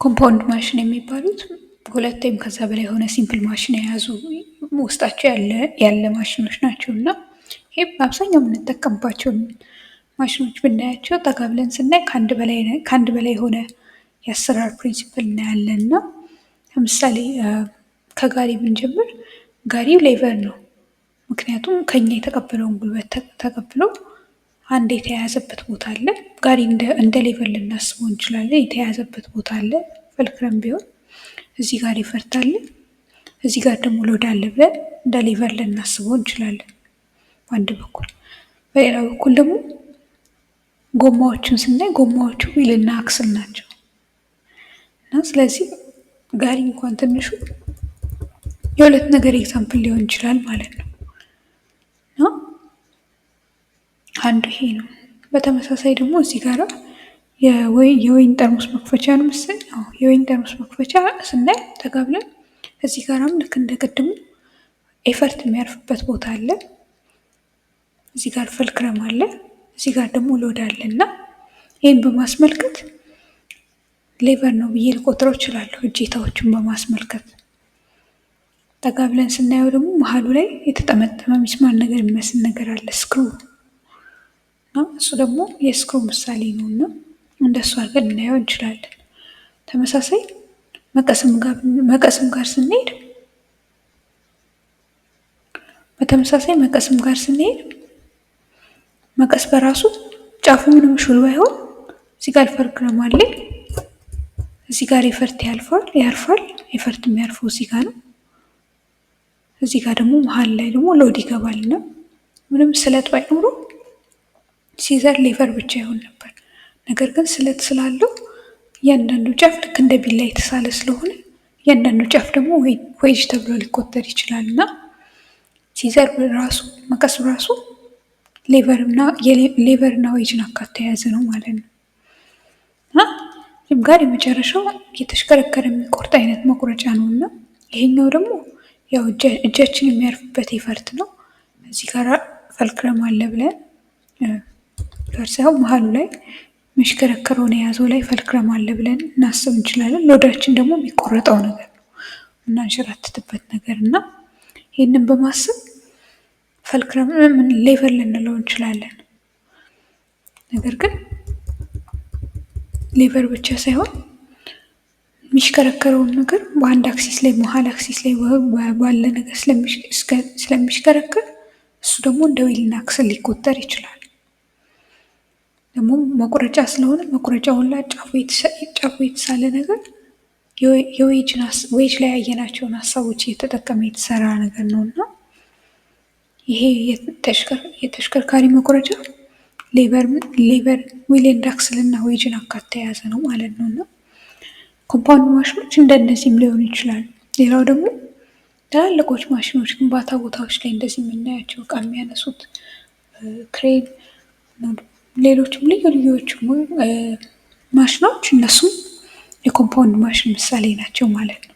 ኮምፓውንድ ማሽን የሚባሉት ሁለት ወይም ከዛ በላይ የሆነ ሲምፕል ማሽን የያዙ ውስጣቸው ያለ ማሽኖች ናቸው እና ይህ በአብዛኛው የምንጠቀምባቸው ማሽኖች ብናያቸው ጠጋ ብለን ስናይ ከአንድ በላይ የሆነ የአሰራር ፕሪንሲፕል እናያለን እና ለምሳሌ ከጋሪ ብንጀምር ጋሪው ሌቨር ነው። ምክንያቱም ከኛ የተቀበለውን ጉልበት ተቀብሎ አንድ የተያያዘበት ቦታ አለ። ጋሪ እንደ ሌቨር ልናስበው እንችላለን። የተያያዘበት ቦታ አለ። ፈልክረም ቢሆን እዚህ ጋር ይፈርታል፣ እዚህ ጋር ደግሞ ሎድ አለ ብለን እንደ ሌቨር ልናስበው እንችላለን በአንድ በኩል። በሌላ በኩል ደግሞ ጎማዎቹን ስናይ ጎማዎቹ ዊልና አክስል ናቸው እና ስለዚህ ጋሪ እንኳን ትንሹ የሁለት ነገር ኤግዛምፕል ሊሆን ይችላል ማለት ነው እና አንዱ ይሄ ነው። በተመሳሳይ ደግሞ እዚህ ጋር የወይን ጠርሙስ መክፈቻ ነው መሰለኝ። የወይን ጠርሙስ መክፈቻ ስናይ ጠጋ ብለን እዚህ ጋርም ልክ እንደቀድሙ ኤፈርት የሚያርፍበት ቦታ አለ። እዚህ ጋር ፈልክረም አለ፣ እዚህ ጋር ደግሞ ሎድ አለ እና ይህን በማስመልከት ሌቨር ነው ብዬ ልቆጥረው እችላለሁ። እጀታዎቹን በማስመልከት ጠጋ ብለን ስናየው ደግሞ መሀሉ ላይ የተጠመጠመ ሚስማር ነገር የሚመስል ነገር አለ፣ ስክሩ እና እሱ ደግሞ የስክሩ ምሳሌ ነው እና እንደሱ አድርገን ልናየው እንችላለን። ተመሳሳይ መቀስም ጋር ስንሄድ መቀስ በራሱ ጫፉ ምንም ሹል ባይሆን እዚህ ጋር ፈልክረም አለ፣ እዚህ ጋር ኤፈርት ያርፋል። ኤፈርት የሚያርፈው እዚህ ጋር ነው። እዚህ ጋር ደግሞ መሀል ላይ ደግሞ ሎድ ይገባልና ምንም ስለት ባይኖረው ሲዘር ሌቨር ብቻ ይሆን ነበር። ነገር ግን ስለት ስላለው እያንዳንዱ ጫፍ ልክ እንደ ቢላ የተሳለ ስለሆነ እያንዳንዱ ጫፍ ደግሞ ዌጅ ተብሎ ሊቆጠር ይችላል እና ሲዘር ራሱ መቀሱ ራሱ ሌቨርና ዌጅን አካቶ የያዘ ነው ማለት ነው እና ይህም ጋር የመጨረሻው የተሽከረከረ የሚቆርጥ አይነት መቁረጫ ነው እና ይሄኛው ደግሞ ያው እጃችን የሚያርፍበት ኤፈርት ነው። እዚህ ጋር ፈልክረም አለ ብለን ሳይሆን መሀሉ ላይ የሚሽከረከረውን የያዘው ላይ ፈልክረም አለ ብለን እናስብ እንችላለን። ሎዳችን ደግሞ የሚቆረጠው ነገር ነው፣ የምናንሸራትትበት ነገር እና ይህንን በማሰብ ፈልክረም ሌቨር ልንለው እንችላለን። ነገር ግን ሌቨር ብቻ ሳይሆን የሚሽከረከረውን ነገር በአንድ አክሲስ ላይ መሀል አክሲስ ላይ ባለ ነገር ስለሚሽከረከር እሱ ደግሞ እንደ ዊልና አክስል ሊቆጠር ይችላል። ደግሞ መቁረጫ ስለሆነ መቁረጫውን ላይ ጫፉ የተሳለ ነገር ዌጅ ላይ ያየናቸውን ሀሳቦች እየተጠቀመ የተሰራ ነገር ነው እና ይሄ የተሽከርካሪ መቁረጫ ሌቨር ዊል ኤንድ አክስል እና ዌጅን አካታ የያዘ ነው ማለት ነው እና ኮምፓውንድ ማሽኖች እንደነዚህም ሊሆኑ ይችላሉ። ሌላው ደግሞ ትላልቆች ማሽኖች ግንባታ ቦታዎች ላይ እንደዚህ የምናያቸው እቃ የሚያነሱት ክሬን፣ ሌሎችም ልዩዎቹ ማሽኖች እነሱም የኮምፓውንድ ማሽን ምሳሌ ናቸው ማለት ነው።